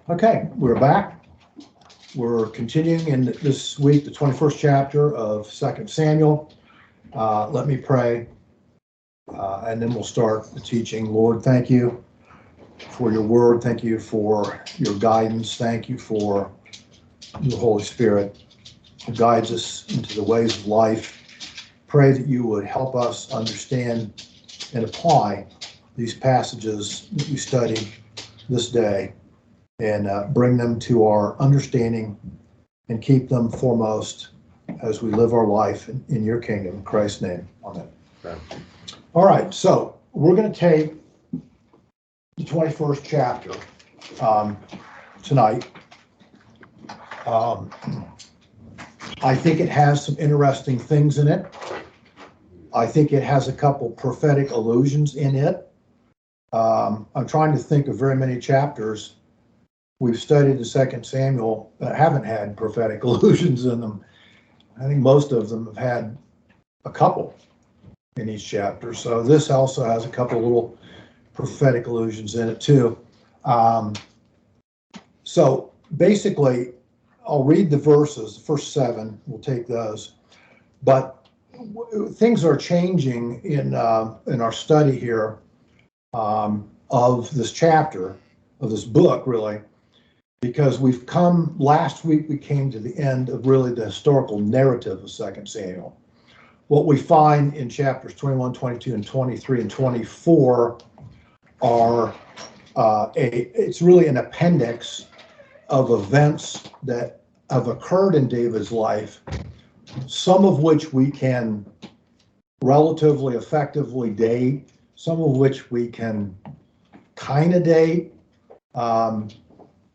Okay, we're back. We're continuing in this week, the 21st chapter of 2 Samuel. Let me pray, and then we'll start the teaching. Lord, thank you for your word. Thank you for your guidance. Thank you for your Holy Spirit who guides us into the ways of life. Pray that you would help us understand and apply these passages that we study this day, and bring them to our understanding and keep them foremost as we live our life in your kingdom. In Christ's name, amen. Amen. All right, so we're going to take the 21st chapter tonight. I think it has some interesting things in it. I think it has a couple prophetic allusions in it. I'm trying to think of very many chapters we've studied the 2 Samuel that haven't had prophetic allusions in them. I think most of them have had a couple in each chapter. So this also has a couple little prophetic allusions in it too. So basically, I'll read the verses, the first 7, we'll take those. But things are changing in our study here of this chapter, of this book, really. Because last week we came to the end of really the historical narrative of 2 Samuel. What we find in chapters 21, 22, and 23 and 24 are it's really an appendix of events that have occurred in David's life, some of which we can relatively effectively date, some of which we can kind of date.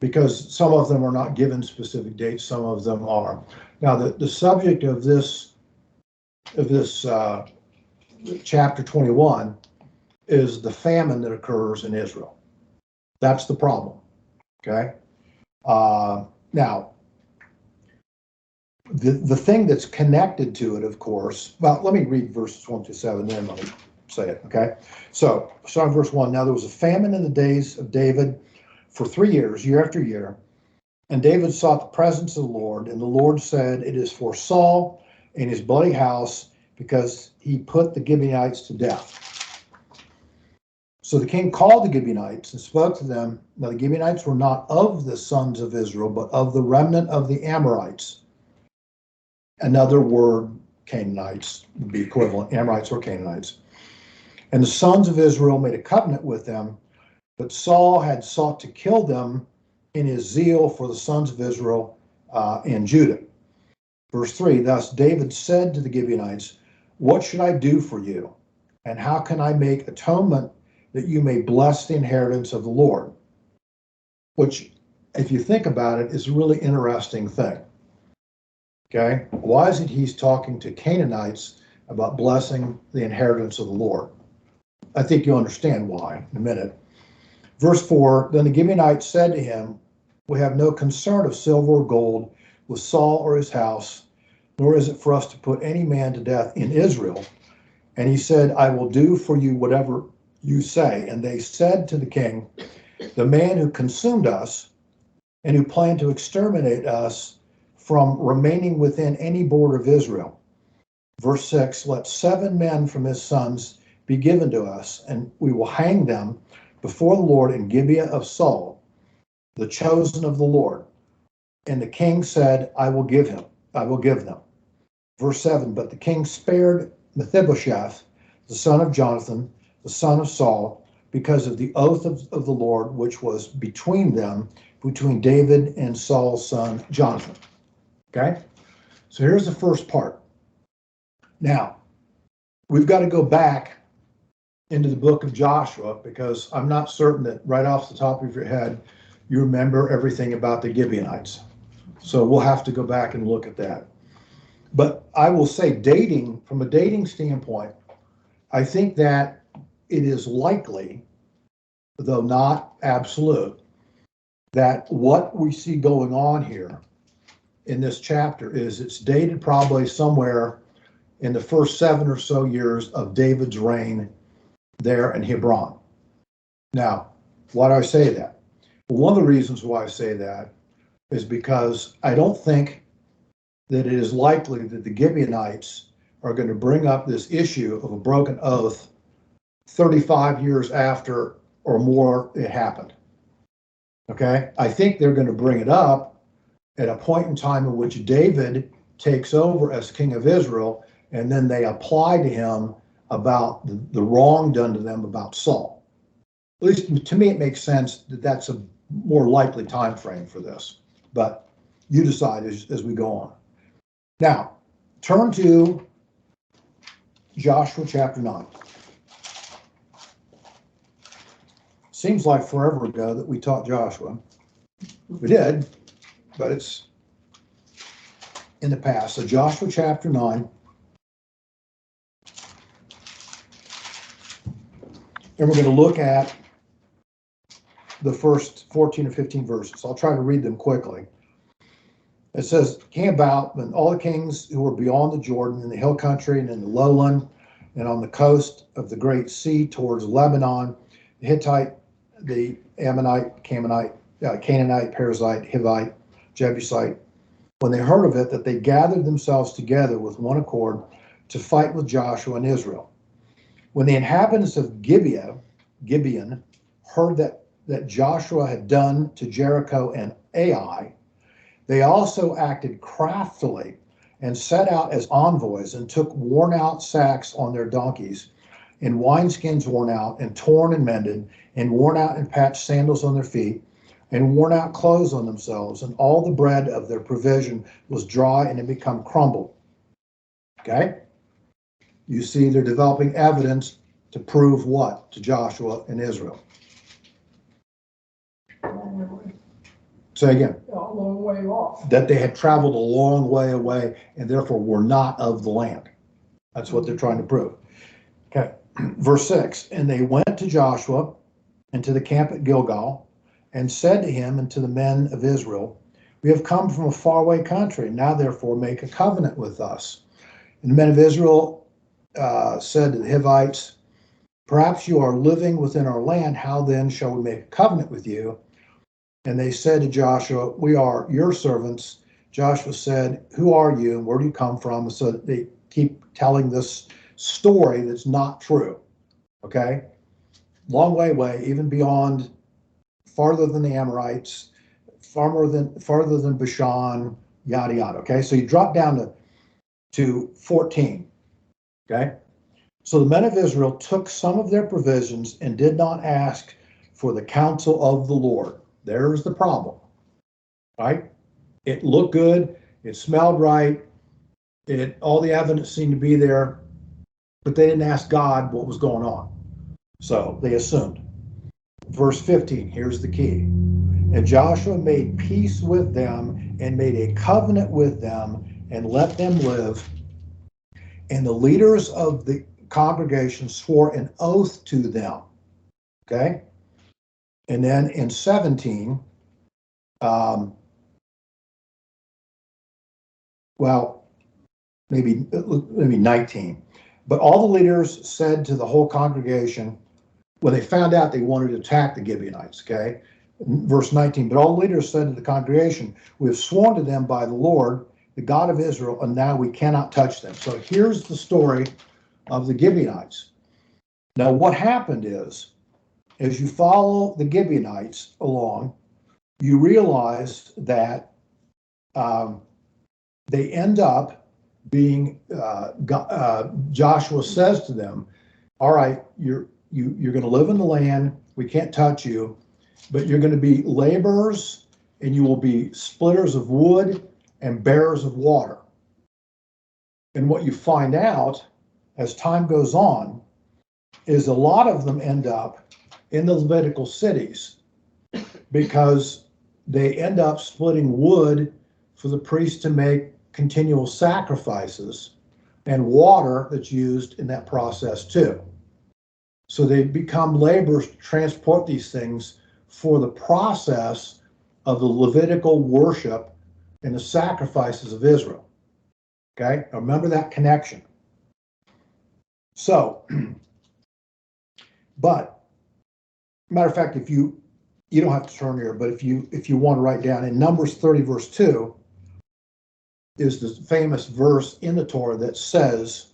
Because some of them are not given specific dates, some of them are. Now, the subject of this chapter 21 is the famine that occurs in Israel. That's the problem, okay? Now, the thing that's connected to it, of course, well, let me read verses 1 to 7, then let me say it, okay? So, starting verse 1, now there was a famine in the days of David for 3 years, year after year. And David sought the presence of the Lord, and the Lord said, it is for Saul and his bloody house, because he put the Gibeonites to death. So the king called the Gibeonites and spoke to them. Now the Gibeonites were not of the sons of Israel, but of the remnant of the Amorites. Another word, Canaanites, would be equivalent, Amorites or Canaanites. And the sons of Israel made a covenant with them, but Saul had sought to kill them in his zeal for the sons of Israel and Judah. Verse 3, thus David said to the Gibeonites, what should I do for you? And how can I make atonement that you may bless the inheritance of the Lord? Which, if you think about it, is a really interesting thing. Okay? Why is it he's talking to Canaanites about blessing the inheritance of the Lord? I think you'll understand why in a minute. Verse 4, then the Gibeonites said to him, we have no concern of silver or gold with Saul or his house, nor is it for us to put any man to death in Israel. And he said, I will do for you whatever you say. And they said to the king, the man who consumed us and who planned to exterminate us from remaining within any border of Israel. Verse 6, let 7 men from his sons be given to us, and we will hang them before the Lord in Gibeah of Saul, the chosen of the Lord. And the king said, I will give them. Verse 7, but the king spared Mephibosheth, the son of Jonathan, the son of Saul, because of the oath of the Lord, which was between them, between David and Saul's son Jonathan. Okay? So here's the first part. Now, we've got to go back into the book of Joshua, because I'm not certain that right off the top of your head you remember everything about the Gibeonites. So we'll have to go back and look at that. But I will say, from a dating standpoint, I think that it is likely, though not absolute, that what we see going on here in this chapter is it's dated probably somewhere in the first 7 or so years of David's reign there in Hebron. Now, why do I say that? One of the reasons why I say that is because I don't think that it is likely that the Gibeonites are going to bring up this issue of a broken oath 35 years after or more it happened. Okay? I think they're going to bring it up at a point in time in which David takes over as king of Israel, and then they apply to him about the wrong done to them about Saul. At least to me, it makes sense that that's a more likely time frame for this. But you decide as we go on. Now, turn to Joshua chapter 9. Seems like forever ago that we taught Joshua. We did, but it's in the past. So Joshua chapter 9. And we're going to look at the first 14 or 15 verses. I'll try to read them quickly. It says, came about when all the kings who were beyond the Jordan in the hill country and in the lowland and on the coast of the great sea towards Lebanon, the Hittite, the Ammonite, Canaanite, Perizzite, Hivite, Jebusite, when they heard of it, that they gathered themselves together with one accord to fight with Joshua and Israel. When the inhabitants of Gibeon heard that Joshua had done to Jericho and Ai, they also acted craftily and set out as envoys and took worn out sacks on their donkeys and wineskins worn out and torn and mended and worn out and patched sandals on their feet and worn out clothes on themselves, and all the bread of their provision was dry and had become crumbled. Okay? You see, they're developing evidence to prove what to Joshua and Israel? Say again. A long way off. That they had traveled a long way away and therefore were not of the land. That's what they're trying to prove. Okay. Verse 6, and they went to Joshua and to the camp at Gilgal and said to him and to the men of Israel, we have come from a faraway country. Now therefore make a covenant with us. And the men of Israel said to the Hivites, perhaps you are living within our land. How then shall we make a covenant with you? And they said to Joshua, we are your servants. Joshua said, who are you and where do you come from? So they keep telling this story that's not true. Okay? Long way away, even beyond, farther than the Amorites, farther than Bashan, yada yada. Okay, so you drop down to 14. Okay, so the men of Israel took some of their provisions and did not ask for the counsel of the Lord. There's the problem, right? It looked good, it smelled right, all the evidence seemed to be there, but they didn't ask God what was going on. So they assumed. Verse 15, here's the key. And Joshua made peace with them and made a covenant with them and let them live. And the leaders of the congregation swore an oath to them. Okay? And then in 17, maybe 19. But all the leaders said to the whole congregation, when they found out they wanted to attack the Gibeonites, okay? Verse 19, but all the leaders said to the congregation, we have sworn to them by the Lord, the God of Israel, and now we cannot touch them. So here's the story of the Gibeonites. Now what happened is, as you follow the Gibeonites along, you realize that they end up being, Joshua says to them, all right, you're going to live in the land, we can't touch you, but you're going to be laborers and you will be splitters of wood and bearers of water. And what you find out as time goes on is a lot of them end up in the Levitical cities because they end up splitting wood for the priests to make continual sacrifices and water that's used in that process too. So they become laborers to transport these things for the process of the Levitical worship and the sacrifices of Israel. Okay, now remember that connection. So, but matter of fact, if you you don't have to turn here, but if you want to write down in Numbers 30, verse 2, is the famous verse in the Torah that says,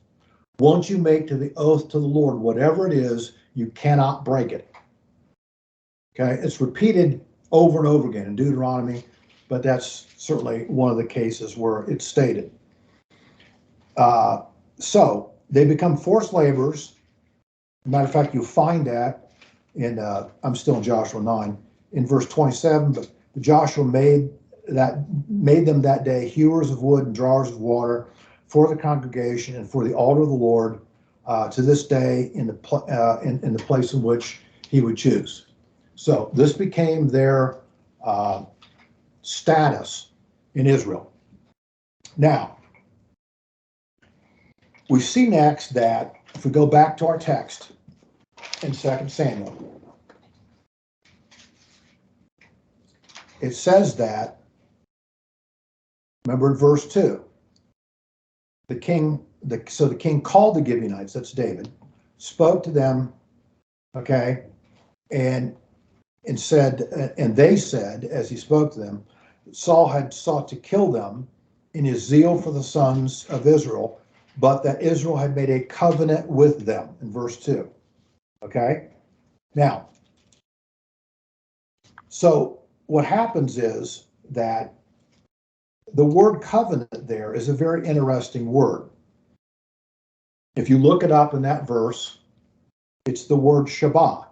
once you make to the oath to the Lord, whatever it is, you cannot break it. Okay, it's repeated over and over again in Deuteronomy, but that's certainly one of the cases where it's stated. So they become forced laborers. Matter of fact, you find that in, I'm still in Joshua 9, in verse 27, but Joshua made them that day hewers of wood and drawers of water for the congregation and for the altar of the Lord to this day in the place in which he would choose. So this became their status in Israel. Now, we see next that if we go back to our text in 2 Samuel, it says that, remember in verse 2, the king called the Gibeonites, that's David, spoke to them, okay, and said, and they said, as he spoke to them, Saul had sought to kill them in his zeal for the sons of Israel, but that Israel had made a covenant with them, in verse 2. Okay? Now, so what happens is that the word covenant there is a very interesting word. If you look it up in that verse, it's the word Shabbat.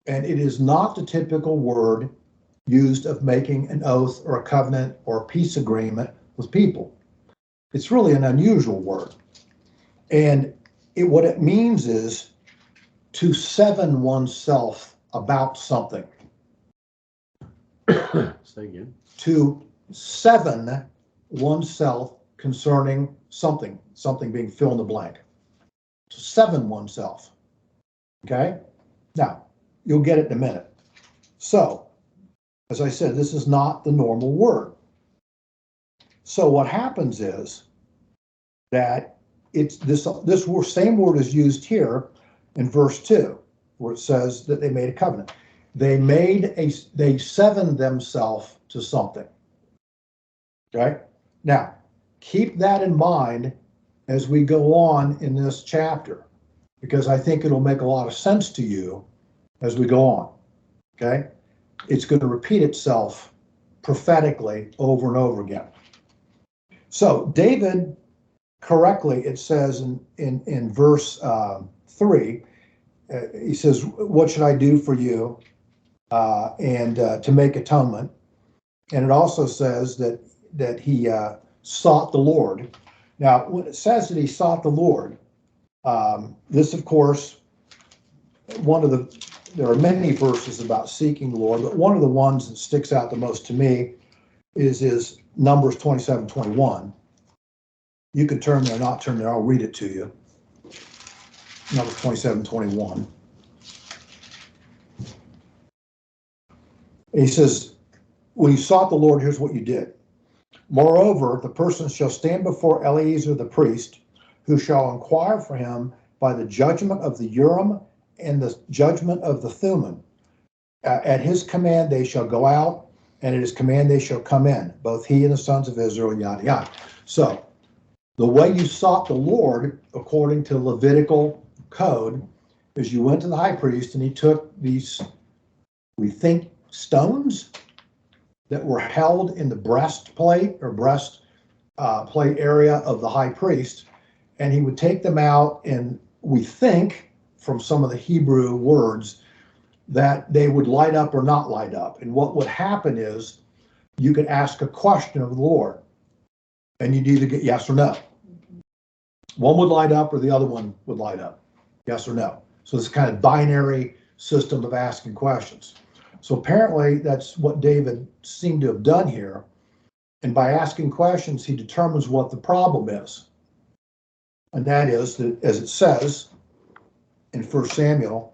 And it is not the typical word used of making an oath or a covenant or a peace agreement with people. It's really an unusual word. And what it means is to seven oneself about something. Say again. To seven oneself concerning something being fill in the blank. To seven oneself. Okay? Now, you'll get it in a minute. So, as I said, this is not the normal word. So what happens is that it's this same word is used here in verse 2, where it says that they made a covenant. They severed themselves to something. Okay? Now, keep that in mind as we go on in this chapter, because I think it'll make a lot of sense to you as we go on. Okay? It's going to repeat itself prophetically over and over again. So David, correctly, it says in verse 3, he says, what should I do for you and to make atonement? And it also says that he sought the Lord. Now, when it says that he sought the Lord, this, of course, there are many verses about seeking the Lord, but one of the ones that sticks out the most to me is Numbers 27:21. You can turn there, not turn there, I'll read it to you. Numbers 27:21. He says, when you sought the Lord, here's what you did. Moreover, the person shall stand before Eleazar the priest, who shall inquire for him by the judgment of the Urim and the judgment of the Thummim. At his command they shall go out, and at his command they shall come in, both he and the sons of Israel, yada, yada. So, the way you sought the Lord, according to Levitical code, is you went to the high priest and he took these, we think, stones that were held in the breastplate or breastplate area of the high priest, and he would take them out, and we think from some of the Hebrew words that they would light up or not light up. And what would happen is you could ask a question of the Lord, and you'd either get yes or no. One would light up or the other one would light up, yes or no. So this kind of binary system of asking questions. So apparently that's what David seemed to have done here. And by asking questions, he determines what the problem is. And that is that, as it says in 1 Samuel,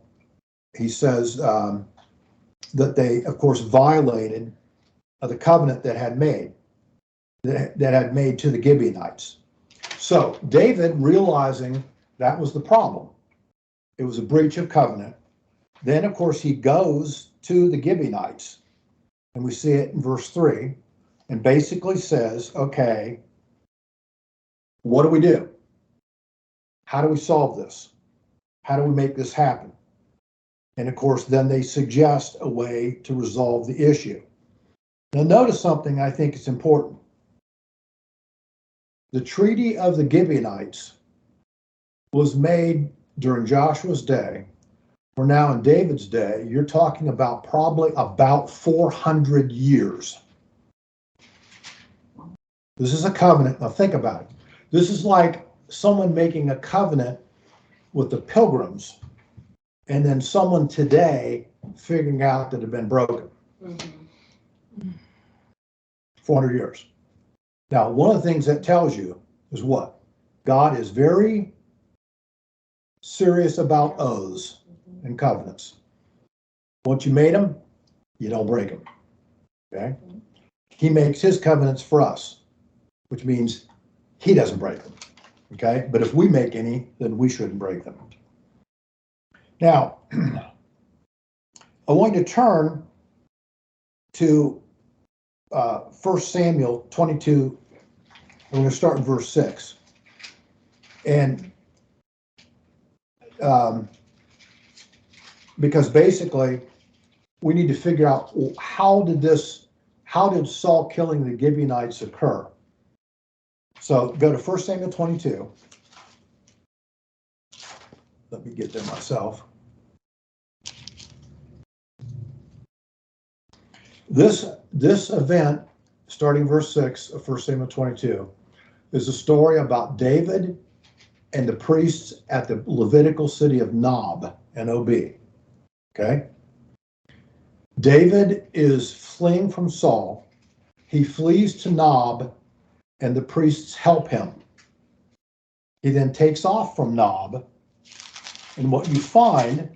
he says that they, of course, violated the covenant that had made to the Gibeonites. So David, realizing that was the problem, it was a breach of covenant, Then, of course, he goes to the Gibeonites, and we see it in verse 3, and basically says, okay, what do we do? How do we solve this? How do we make this happen? And of course, then they suggest a way to resolve the issue. Now, notice something I think is important. The Treaty of the Gibeonites was made during Joshua's day. We're now in David's day. You're talking about probably about 400 years. This is a covenant. Now think about it. This is like someone making a covenant with the Pilgrims and then someone today figuring out that it had been broken. 400 years. Now, one of the things that tells you is what? God is very serious about oaths and covenants. Once you made them, you don't break them. Okay? He makes his covenants for us, which means he doesn't break them. Okay? But if we make any, then we shouldn't break them. Now, I want you to turn to 1 Samuel 22. We're going to start in verse 6. And because basically we need to figure out how did Saul killing the Gibeonites occur? So go to 1 Samuel 22. Let me get there myself. This event, starting verse 6 of 1 Samuel 22, is a story about David and the priests at the Levitical city of Nob, N-O-B. Okay? David is fleeing from Saul. He flees to Nob, and the priests help him. He then takes off from Nob, and what you find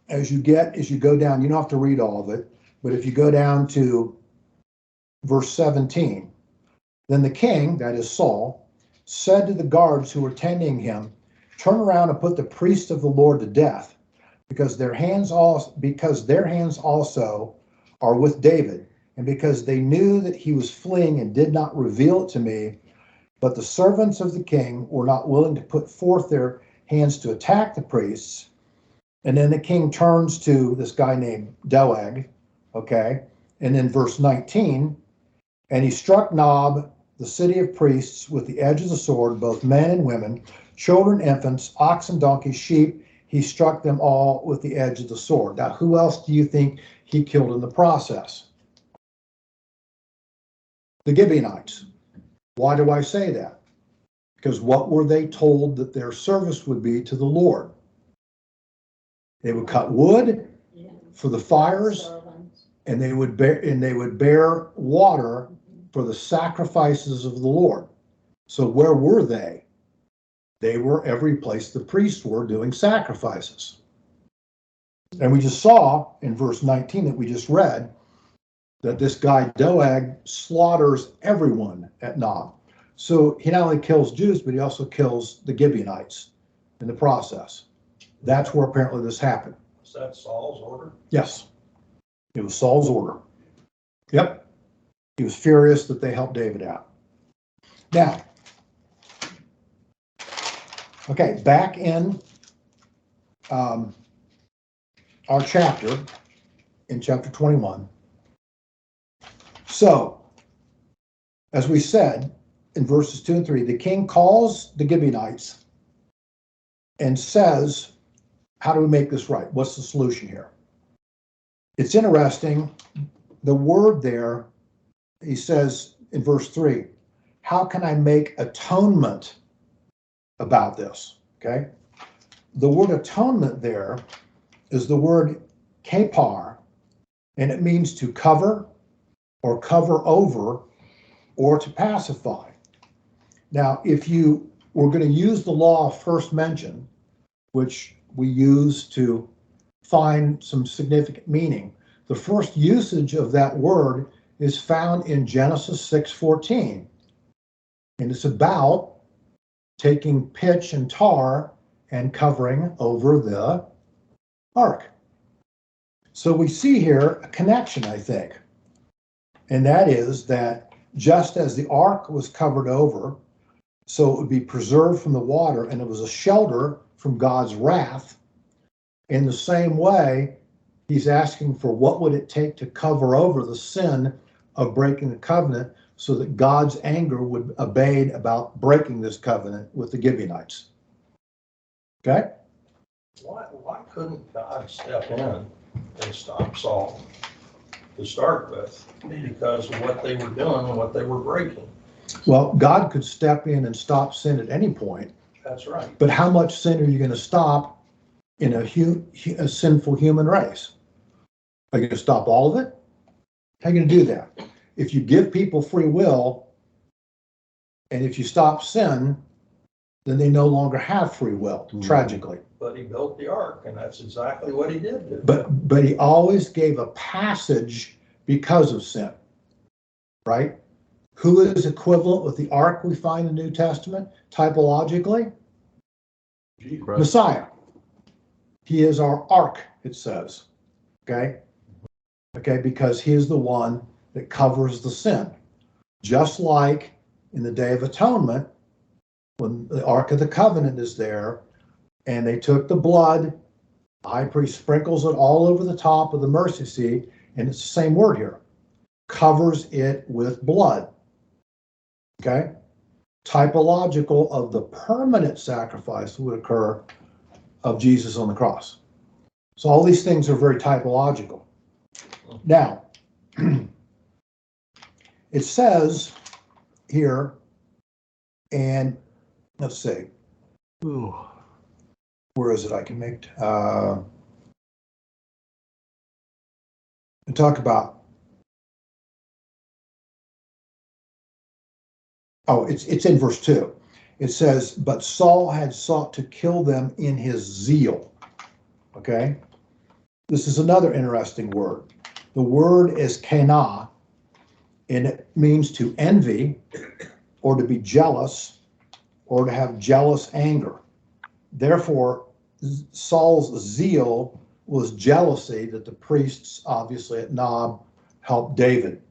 as you go down, you don't have to read all of it, but if you go down to verse 17, then the king, that is Saul, said to the guards who were tending him, turn around and put the priests of the Lord to death, because their hands also are with David, and because they knew that he was fleeing and did not reveal it to me. But the servants of the king were not willing to put forth their hands to attack the priests. And then the king turns to this guy named Doeg, okay? And then verse 19, and he struck Nob, the city of priests, with the edge of the sword, both men and women, children, infants, oxen, donkeys, sheep. He struck them all with the edge of the sword. Now, who else do you think he killed in the process? The Gibeonites. Why do I say that? Because what were they told that their service would be to the Lord? They would cut wood for the fires, and they would bear water for the sacrifices of the Lord. So where were they? They were every place the priests were doing sacrifices. And we just saw in verse 19 that we just read that this guy Doeg slaughters everyone at Nob. So he not only kills Jews, but he also kills the Gibeonites in the process. That's where apparently this happened. Was that Saul's order? Yes. It was Saul's order. Yep. He was furious that they helped David out. Now, okay, back in our chapter, in chapter 21. So, as we said in verses 2 and 3, the king calls the Gibeonites and says, how do we make this right? What's the solution here? It's interesting. The word there, he says in verse 3, how can I make atonement about this? Okay. The word atonement there is the word kapar, and it means to cover or cover over or to pacify. Now, if you were going to use the law of first mention, which we use to find some significant meaning, the first usage of that word is found in Genesis 6:14. And it's about taking pitch and tar and covering over the ark. So we see here a connection, I think. And that is that just as the ark was covered over, so it would be preserved from the water, and it was a shelter from God's wrath, in the same way, he's asking for what would it take to cover over the sin of breaking the covenant so that God's anger would abate about breaking this covenant with the Gibeonites. Okay? Why couldn't God step in and stop Saul to start with? Because of what they were doing and what they were breaking. Well, God could step in and stop sin at any point. That's right. But how much sin are you going to stop in a sinful human race? Are you going to stop all of it? How are you going to do that? If you give people free will, and if you stop sin, then they no longer have free will, tragically. But he built the ark, and that's exactly what he did do. But he always gave a passage because of sin, right? Who is equivalent with the ark we find in the New Testament, typologically? Jesus. Messiah. He is our ark, it says. Okay? Okay, because he is the one that covers the sin. Just like in the Day of Atonement, when the Ark of the Covenant is there, and they took the blood, the high priest sprinkles it all over the top of the mercy seat, and it's the same word here, covers it with blood. Okay? Typological of the permanent sacrifice that would occur of Jesus on the cross. So all these things are very typological. Now, it says here, and let's see, where is it? I can make, and talk about, it's in verse 2. It says, but Saul had sought to kill them in his zeal. Okay? This is another interesting word. The word is kana, and it means to envy or to be jealous or to have jealous anger. Therefore, Saul's zeal was jealousy that the priests, obviously at Nob, helped David.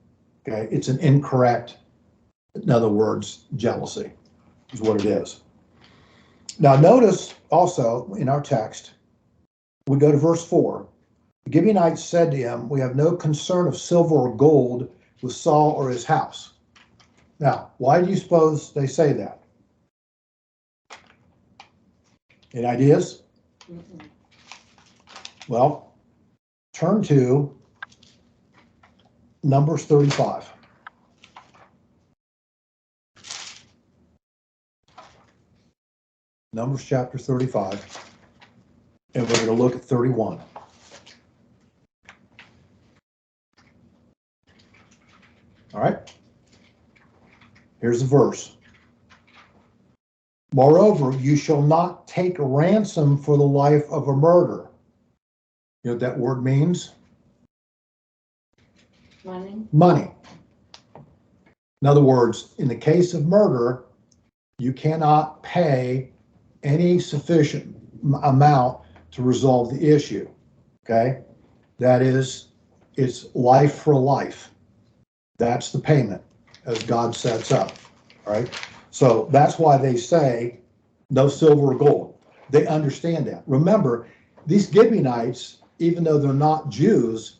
Okay, it's an incorrect, in other words, jealousy is what it is. Now notice also in our text, we go to verse 4. The Gibeonites said to him, we have no concern of silver or gold with Saul or his house. Now, why do you suppose they say that? Any ideas? Mm-mm. Well, turn to Numbers 35. Numbers chapter 35. And we're going to look at 31. All right. Here's the verse. Moreover, you shall not take a ransom for the life of a murderer. You know what that word means? Money. Money. In other words, in the case of murder, you cannot pay any sufficient amount to resolve the issue. Okay? That is, it's life for life. That's the payment as God sets up. All right? So that's why they say no silver or gold. They understand that. Remember, these Gibeonites, even though they're not Jews,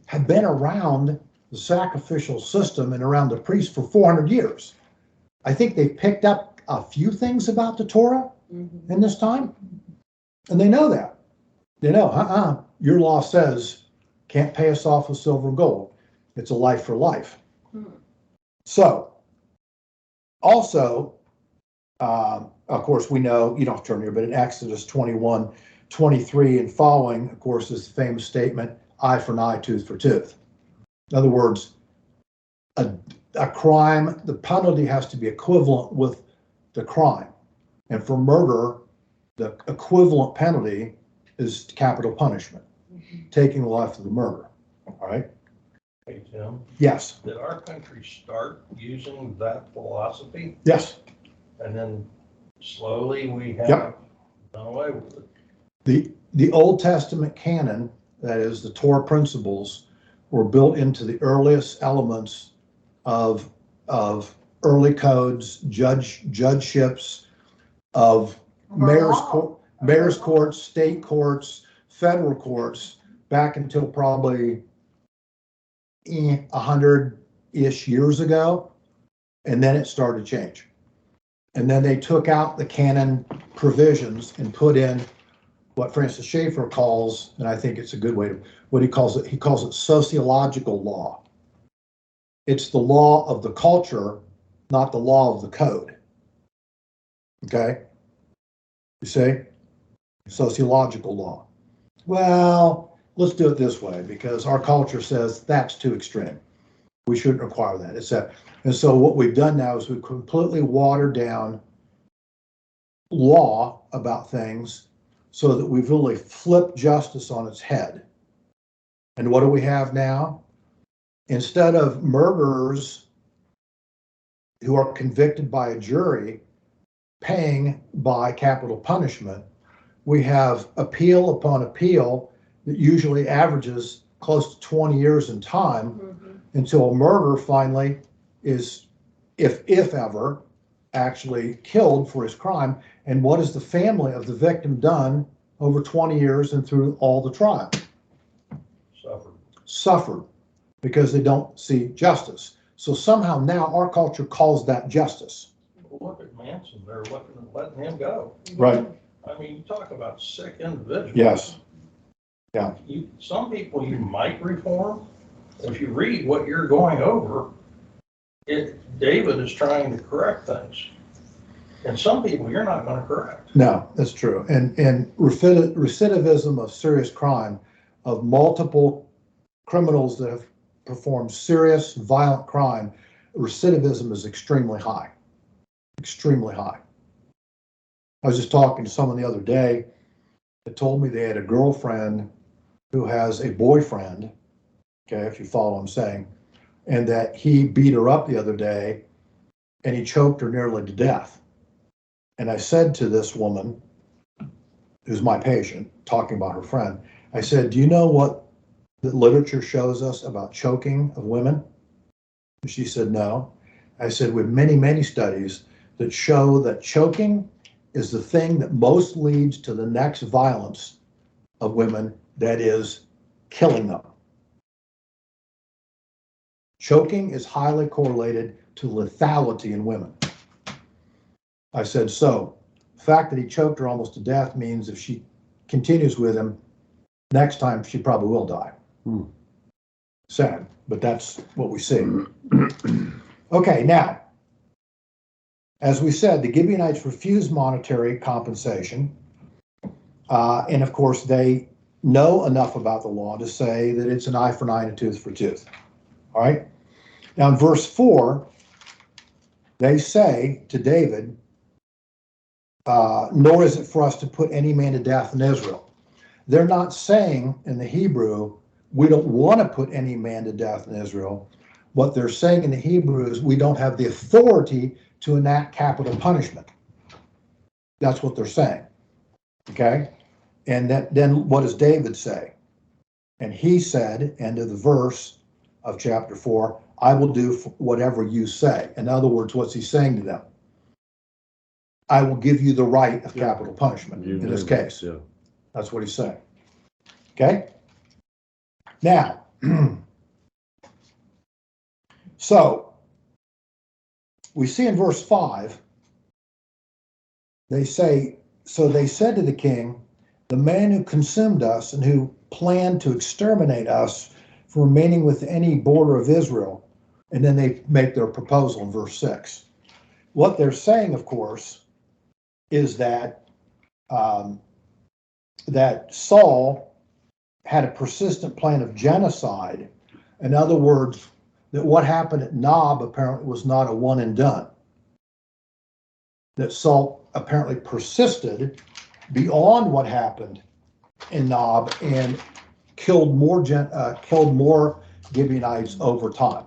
have been around the sacrificial system and around the priest for 400 years. I think they've picked up a few things about the Torah in this time, and they know that. They know, your law says can't pay us off with silver and gold. It's a life for life. So, also, of course, we know, you don't have to turn here, but in Exodus 21:23 and following, of course, is the famous statement, eye for an eye, tooth for tooth. In other words, a crime, the penalty has to be equivalent with the crime. And for murder, the equivalent penalty is capital punishment, taking the life of the murderer. All right? Hey, Tim, Yes. did our country start using that philosophy? Yes. And then slowly we have Yep. done away with it? The Old Testament canon, that is the Torah principles, were built into the earliest elements of early codes, judgeships, of mayor's courts, state courts, federal courts, back until probably 100-ish years ago, and then it started to change. And then they took out the canon provisions and put in what Francis Schaeffer calls, and I think it's a good way to, what he calls it sociological law. It's the law of the culture, not the law of the code. Okay? You see? Sociological law. Well, let's do it this way because our culture says that's too extreme. We shouldn't require that. And so what we've done now is we've completely watered down law about things so that we've really flipped justice on its head. And what do we have now? Instead of murderers who are convicted by a jury paying by capital punishment, we have appeal upon appeal that usually averages close to 20 years in time until a murderer finally is, if ever, actually killed for his crime. And what has the family of the victim done over 20 years and through all the trial? Suffered because they don't see justice. So somehow now our culture calls that justice. Well, look at Manson. They're letting him go. Right. I mean, you talk about sick individuals. Yes. Yeah. Some people you might reform. If you read what you're going over, David is trying to correct things. And some people you're not going to correct. No, that's true. And recidivism of serious crime, of multiple criminals that have performed serious violent crime, recidivism is extremely high. Extremely high. I was just talking to someone the other day that told me they had a girlfriend who has a boyfriend, okay, if you follow what I'm saying, and that he beat her up the other day and he choked her nearly to death. And I said to this woman, who's my patient, talking about her friend, I said, do you know what the literature shows us about choking of women? And she said, no. I said, we have many, many studies that show that choking is the thing that most leads to the next violence of women, that is killing them. Choking is highly correlated to lethality in women. I said, so the fact that he choked her almost to death means if she continues with him, next time she probably will die. Sad, but that's what we see. Okay, now, as we said, the Gibeonites refused monetary compensation. And of course, they know enough about the law to say that it's an eye for an eye and a tooth for a tooth. All right? Now, in verse 4, they say to David, nor is it for us to put any man to death in Israel. They're not saying in the Hebrew, we don't want to put any man to death in Israel. What they're saying in the Hebrew is we don't have the authority to enact capital punishment. That's what they're saying. Okay? And then what does David say? And he said, end of the verse of chapter 4, I will do whatever you say. In other words, what's he saying to them? I will give you the right of capital punishment in this case. Yeah. That's what he's saying. Okay? Now, so we see in verse 5, they say, so they said to the king, the man who consumed us and who planned to exterminate us from remaining with any border of Israel. And then they make their proposal in verse 6. What they're saying, of course, is that that Saul had a persistent plan of genocide. In other words, that what happened at Nob apparently was not a one and done. That Saul apparently persisted beyond what happened in Nob and killed more Gibeonites over time.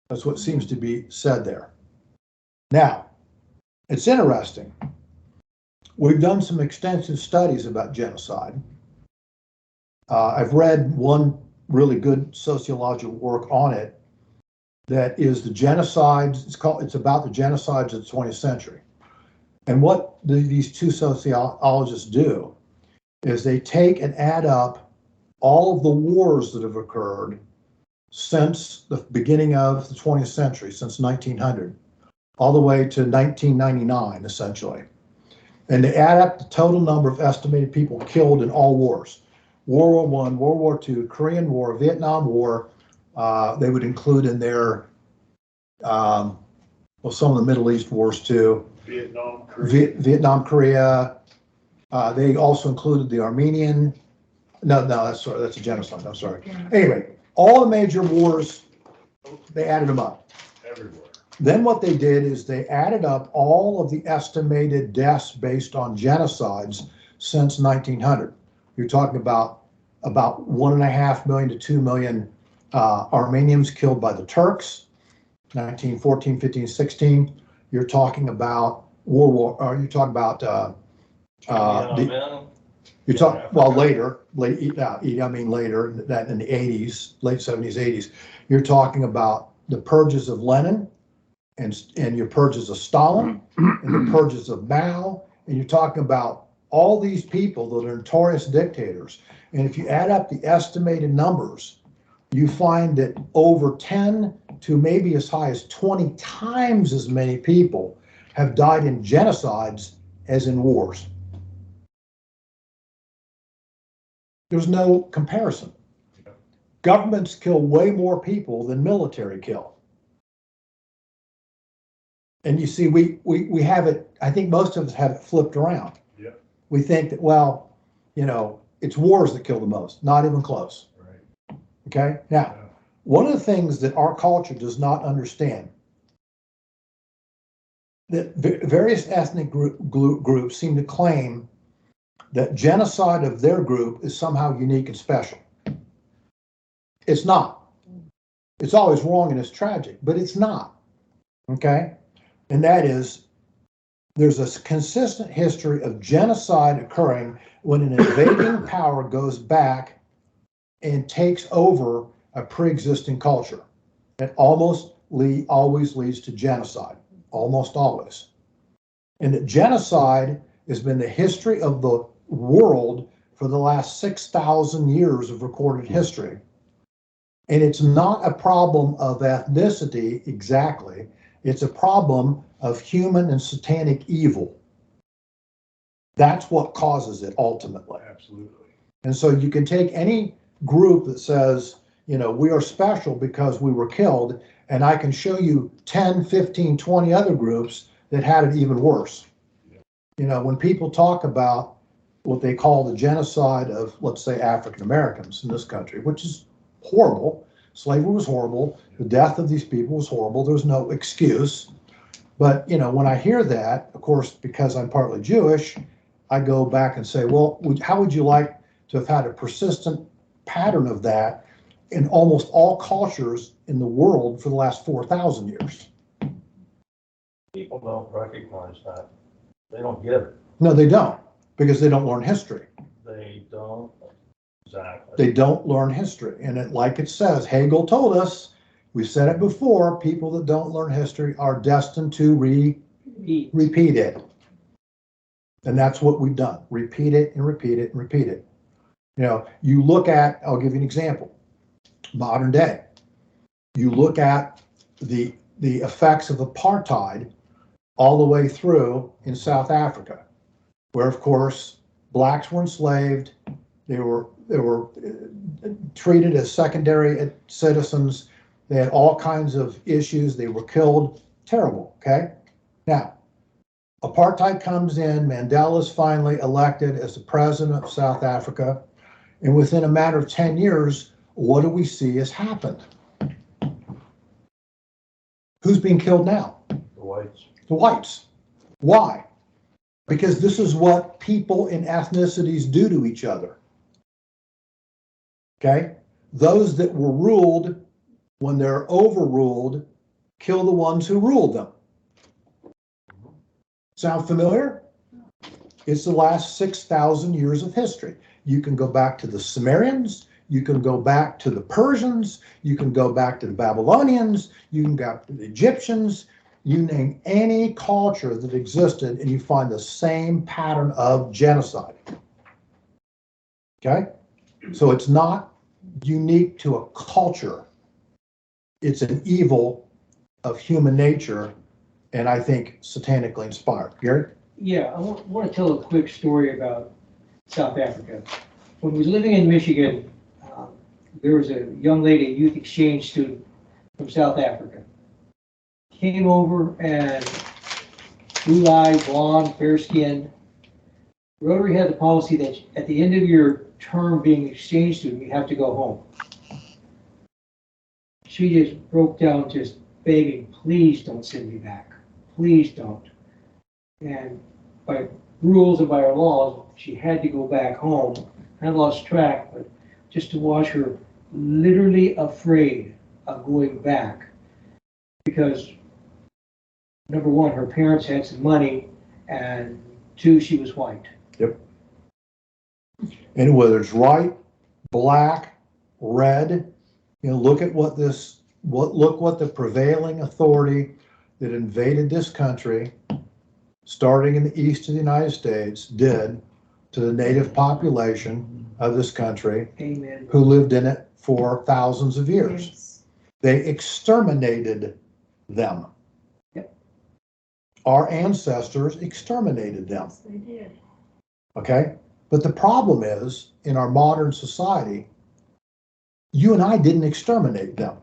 That's what seems to be said there. Now, it's interesting. We've done some extensive studies about genocide. I've read one really good sociological work on it that is the genocides. It's about the genocides of the 20th century. And what these two sociologists do is they take and add up all of the wars that have occurred since the beginning of the 20th century, since 1900, all the way to 1999, essentially. And they add up the total number of estimated people killed in all wars. World War I, World War II, Korean War, Vietnam War. They would include in there, well, some of the Middle East wars too. Vietnam, Korea. They also included the Armenian. No, that's a genocide. I'm sorry. Anyway, all the major wars, they added them up. Everywhere. Then what they did is they added up all of the estimated deaths based on genocides since 1900. You're talking about 1.5 million to 2 million Armenians killed by the Turks, 1914, 15, 16. You're talking about you're talking about later, later, that in the 80s, late 70s, 80s. You're talking about the purges of Lenin and your purges of Stalin and the purges of Mao, and you're talking about all these people that are notorious dictators. And if you add up the estimated numbers, you find that over 10 to maybe as high as 20 times as many people have died in genocides as in wars. There's no comparison. Governments kill way more people than military kill. And you see, we have it, I think most of us have it flipped around. Yeah. We think that, well, it's wars that kill the most, not even close. Right. Okay? Now, one of the things that our culture does not understand, that various ethnic groups seem to claim that genocide of their group is somehow unique and special. It's not. It's always wrong and it's tragic, but it's not. Okay? And that is, there's a consistent history of genocide occurring when an invading power goes back and takes over a pre-existing culture. It almost always leads to genocide, almost always. And that genocide has been the history of the world for the last 6,000 years of recorded history. And it's not a problem of ethnicity exactly. It's a problem of human and satanic evil. That's what causes it ultimately. Absolutely. And so you can take any group that says, we are special because we were killed, and I can show you 10, 15, 20 other groups that had it even worse. Yeah. When people talk about what they call the genocide of, let's say, African Americans in this country, which is horrible. Slavery was horrible. The death of these people was horrible. There's no excuse. But, when I hear that, of course, because I'm partly Jewish, I go back and say, well, how would you like to have had a persistent pattern of that in almost all cultures in the world for the last 4,000 years? People don't recognize that. They don't get it. No, they don't, because they don't learn history. They don't. Exactly. They don't learn history. And like it says, Hegel told us, we've said it before, people that don't learn history are destined to repeat it. And that's what we've done. Repeat it and repeat it and repeat it. You look at, I'll give you an example, modern day. You look at the effects of apartheid all the way through in South Africa, where, of course, blacks were enslaved. They were treated as secondary citizens. They had all kinds of issues. They were killed. Terrible, okay? Now, apartheid comes in. Mandela is finally elected as the president of South Africa. And within a matter of 10 years, what do we see has happened? Who's being killed now? The whites. The whites. Why? Because this is what people in ethnicities do to each other. Okay? Those that were ruled, when they're overruled, kill the ones who ruled them. Sound familiar? It's the last 6,000 years of history. You can go back to the Sumerians, you can go back to the Persians, you can go back to the Babylonians, you can go to the Egyptians, you name any culture that existed and you find the same pattern of genocide. Okay? So it's not unique to a culture. It's an evil of human nature, and I think satanically inspired. Gary? Yeah, I want to tell a quick story about South Africa. When we were living in Michigan, there was a young lady, a youth exchange student from South Africa. Came over and blue-eyed, blonde, fair-skinned. Rotary had the policy that at the end of your term being an exchange student, you have to go home. She just broke down just begging, please don't send me back. Please don't. And by rules and by our laws, she had to go back home. I lost track, but just to watch her literally afraid of going back because number one, her parents had some money, and two, she was white. Yep. And whether it's white, black, red, look at what the prevailing authority that invaded this country, starting in the east of the United States, did to the native population of this country. Amen. Who lived in it for thousands of years. Yes. They exterminated them. Yep. Our ancestors exterminated them. Yes, they did. Okay? But the problem is, in our modern society, you and I didn't exterminate them.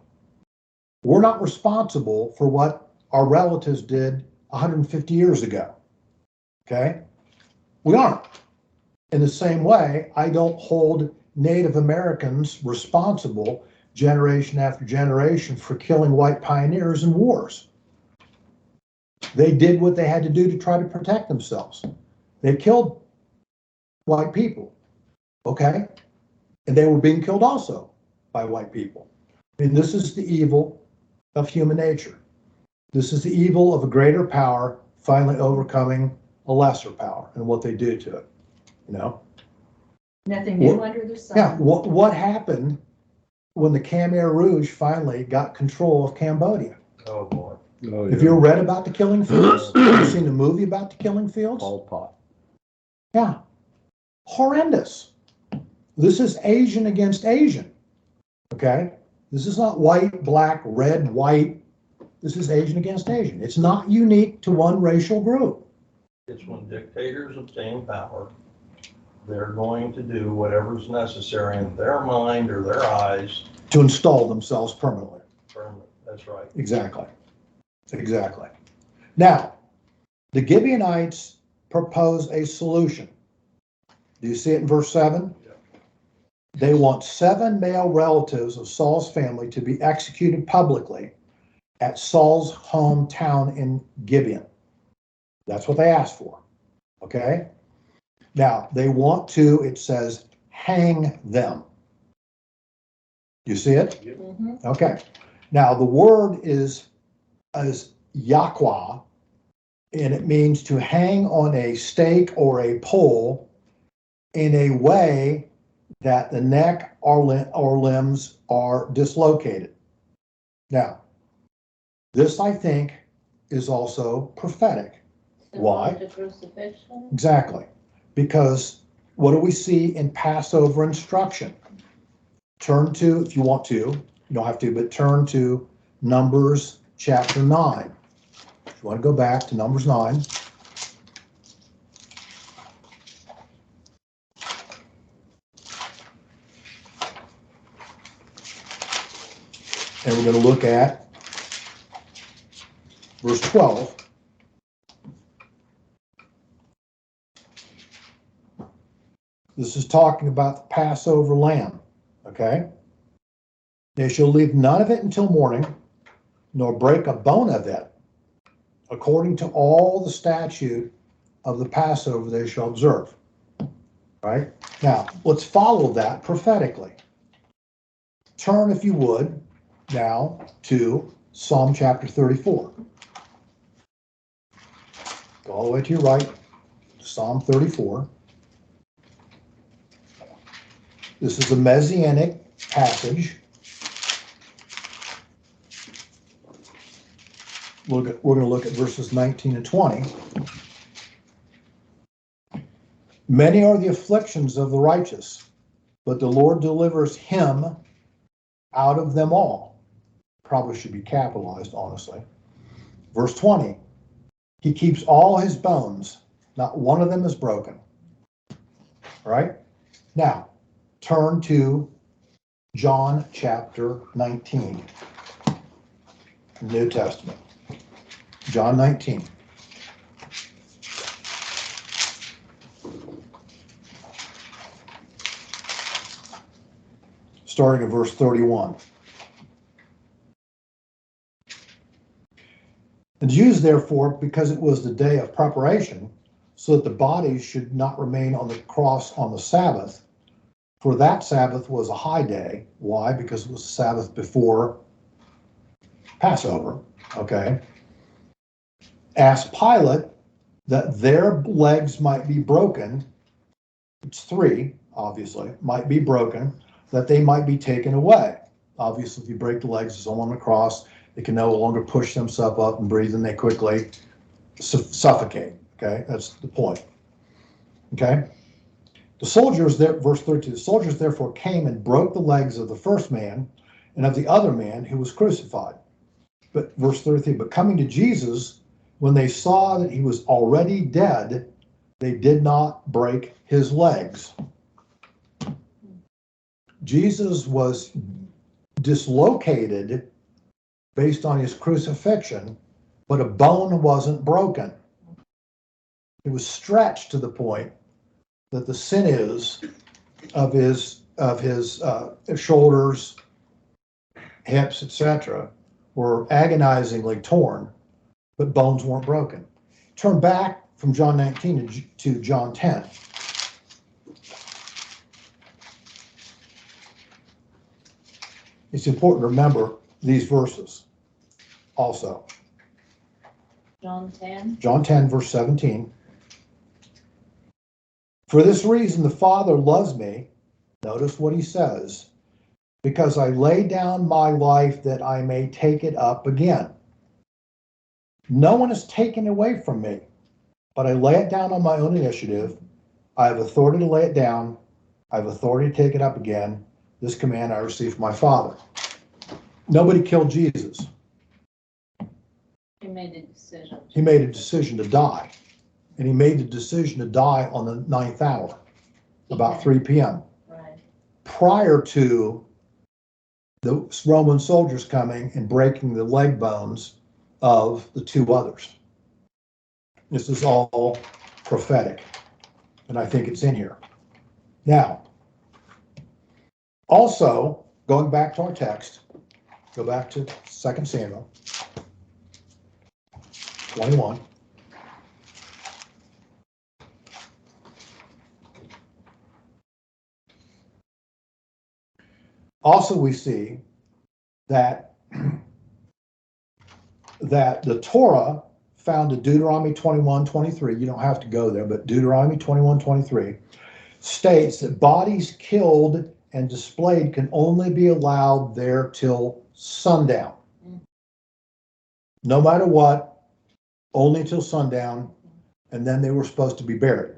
We're not responsible for what our relatives did 150 years ago. Okay? We aren't. In the same way, I don't hold Native Americans responsible generation after generation for killing white pioneers in wars. They did what they had to do to try to protect themselves. They killed white people, okay? And they were being killed also by white people. And this is the evil of human nature. This is the evil of a greater power finally overcoming a lesser power and what they do to it, Nothing new under the sun. Yeah, what happened when the Khmer Rouge finally got control of Cambodia? Oh, boy. Oh, Have you ever read about the Killing Fields? Have you seen the movie about the Killing Fields? Pol Pot. Yeah. Horrendous. This is Asian against Asian. Okay? This is not white, black, red, white. This is Asian against Asian. It's not unique to one racial group. It's when dictators obtain power, they're going to do whatever's necessary in their mind or their eyes. To install themselves permanently. That's right. Exactly. Exactly. Now, the Gibeonites propose a solution. Do you see it in verse 7? Yeah. They want 7 male relatives of Saul's family to be executed publicly at Saul's hometown in Gibeon. That's what they asked for. Okay? Now, they want to, it says, hang them. You see it? Mhm. Okay. Now, the word is Yaqua, and it means to hang on a stake or a pole in a way that the neck or limbs are dislocated. Now, this, I think, is also prophetic. Why? The crucifixion. Exactly. Because what do we see in Passover instruction? Turn to, if you want to, you don't have to, but turn to Numbers chapter 9. If you want to go back to Numbers 9. And we're going to look at verse 12. This is talking about the Passover lamb, okay? They shall leave none of it until morning, nor break a bone of it. According to all the statute of the Passover they shall observe. Right? Now, let's follow that prophetically. Turn, if you would, now to Psalm chapter 34. Go all the way to your right. Psalm 34. This is a messianic passage. We're going to look at verses 19 and 20. Many are the afflictions of the righteous, but the Lord delivers him out of them all. Probably should be capitalized, honestly. Verse 20, he keeps all his bones, not one of them is broken. All right? Now, turn to John chapter 19, New Testament. John 19. Starting at verse 31. The Jews, therefore, because it was the day of preparation, so that the bodies should not remain on the cross on the Sabbath, for that Sabbath was a high day. Why? Because it was the Sabbath before Passover. Okay. Asked Pilate that their legs might be broken. It's three, obviously, might be broken, that they might be taken away. Obviously, if you break the legs of someone on the cross, they can no longer push themselves up and breathe, and they quickly suffocate. Okay, that's the point. Okay, the soldiers there, verse 32, the soldiers therefore came and broke the legs of the first man and of the other man who was crucified. But verse 33, but coming to Jesus, when they saw that he was already dead, they did not break his legs. Jesus was dislocated based on his crucifixion, but a bone wasn't broken. It was stretched to the point that the sinews of his shoulders, hips, etc., were agonizingly torn, but bones weren't broken. Turn back from John 19 to John 10. It's important to remember these verses also. John 10. John 10, verse 17. For this reason, the Father loves me. Notice what he says. Because I lay down my life that I may take it up again. No one is taken away from me, but I lay it down on my own initiative. I have authority to lay it down. I have authority to take it up again. This command I received from my Father. Nobody killed Jesus. He made a decision. He made a decision to die. And he made the decision to die on the 9th hour, about 3 p.m. Right. Prior to the Roman soldiers coming and breaking the leg bones of the two others. This is all prophetic, and I think it's in here. Now, also, going back to our text, go back to 2 Samuel 21. Also, we see that the Torah found in Deuteronomy 21:23, you don't have to go there, but Deuteronomy 21:23 states that bodies killed and displayed can only be allowed there till sundown. No matter what, only till sundown, and then they were supposed to be buried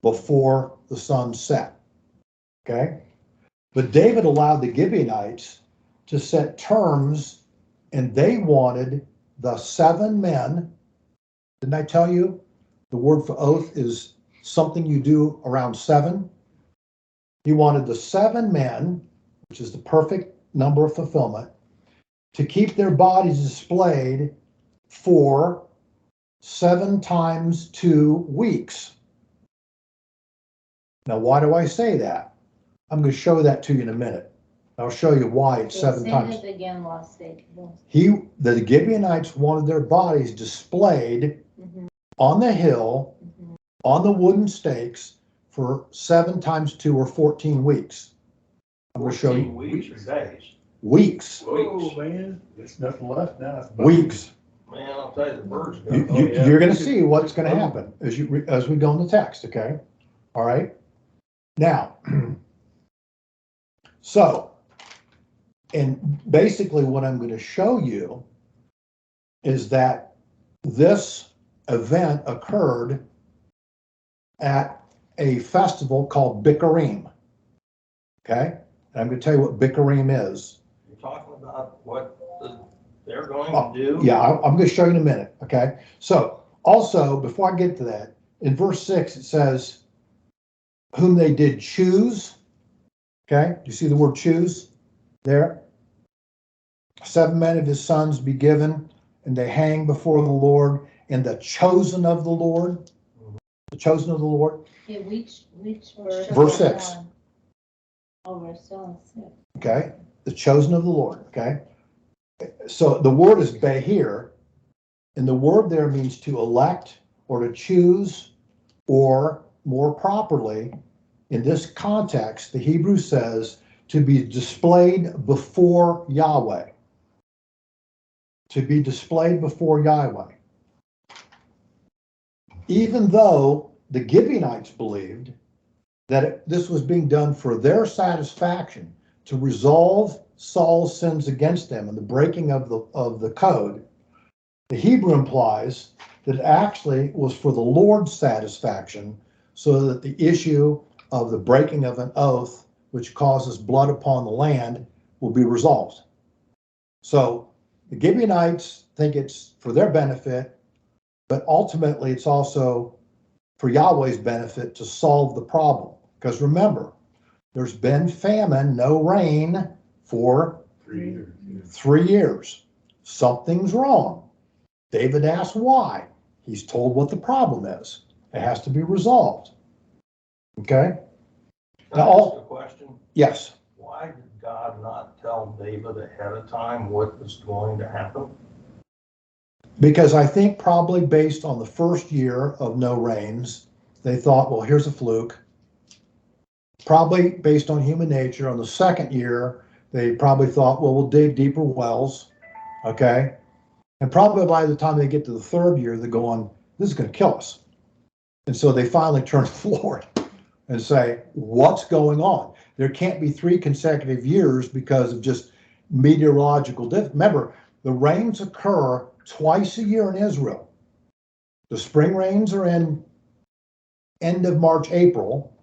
before the sun set. Okay? But David allowed the Gibeonites to set terms, and they wanted the 7 men. Didn't I tell you the word for oath is something you do around 7? He wanted the 7 men, which is the perfect number of fulfillment, to keep their bodies displayed for 7 times 2 weeks. Now, why do I say that? I'm going to show that to you in a minute. I'll show you why it's 7 times. Say it again, Lost State. The Gibeonites wanted their bodies displayed on the hill, on the wooden stakes for 7 times 2 or 14 weeks. I'm going to show you. Weeks or days? Weeks. Oh, man, there's nothing left now. Weeks. Man, I'll tell you, the birds go. You, Oh, you, yeah. you're gonna see what's gonna happen as we go in the text, okay? All right? Now, so, and basically what I'm gonna show you is that this event occurred at a festival called Bikurim, okay? And I'm gonna tell you what Bikurim is. You're talking about what they're going to do? Yeah, I'm gonna show you in a minute, okay? So, also, before I get to that, in verse 6, it says, whom they did choose, okay? Do you see the word choose there? 7 men of his sons be given, and they hang before the Lord, and the chosen of the Lord, the chosen of the Lord, Yeah, which verse? Verse 6. Oh, verse 7. okay? The chosen of the Lord, okay? So the word is behir, and the word there means to elect or to choose, or more properly, in this context, the Hebrew says to be displayed before Yahweh. To be displayed before Yahweh. Even though the Gibeonites believed that this was being done for their satisfaction, to resolve Saul's sins against them and the breaking of the code, the Hebrew implies that it actually was for the Lord's satisfaction, so that the issue of the breaking of an oath, which causes blood upon the land, will be resolved. So the Gibeonites think it's for their benefit, but ultimately it's also for Yahweh's benefit to solve the problem. Because remember, there's been famine, no rain for 3 years. 3 years. Something's wrong. David asks why. He's told what the problem is. It has to be resolved. Okay? Can I Now, ask a question? Yes. Why did God not tell David ahead of time what was going to happen? Because I think probably based on the first year of no rains, they thought, well, here's a fluke. Probably based on human nature, on the second year, they probably thought, well, we'll dig deeper wells. Okay? And probably by the time they get to the third year, they're going, this is going to kill us. And so they finally turn to the Lord and say, what's going on? There can't be 3 consecutive years because of just meteorological Remember, the rains occur twice a year in Israel. The spring rains are in end of March, April,